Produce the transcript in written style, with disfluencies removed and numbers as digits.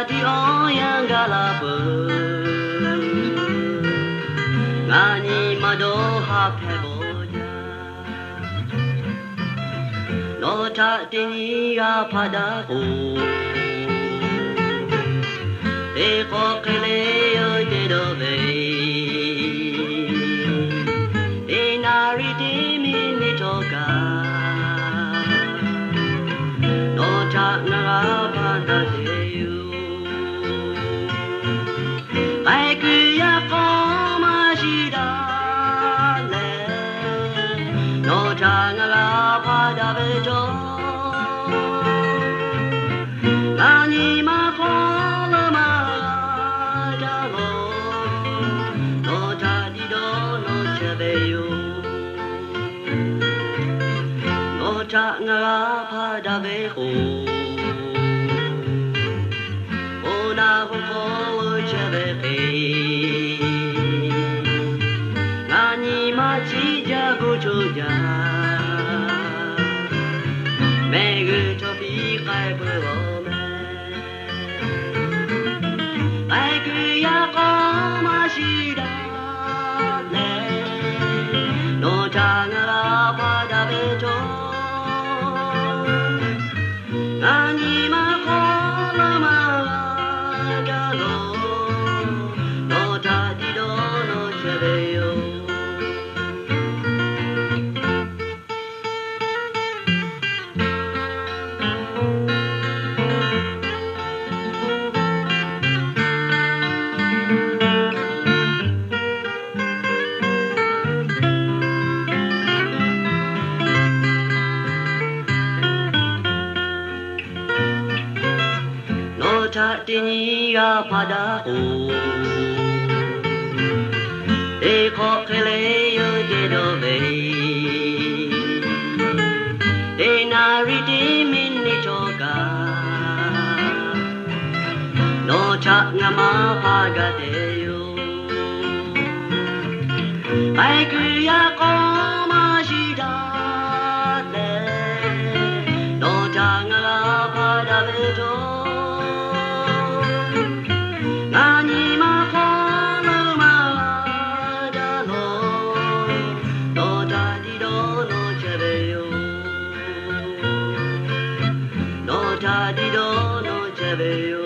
di oyan galabu ngani mado ha pheboja no tha tini ga phada ko de ko kele yo de do be de nari de mi ni toka no tha na phada de Tini ga phada o de kho khele yo de do be de nari de min ni toka no cha ngama phaga de yo ai ku ya ko ma shi da le no cha ngala phada be do no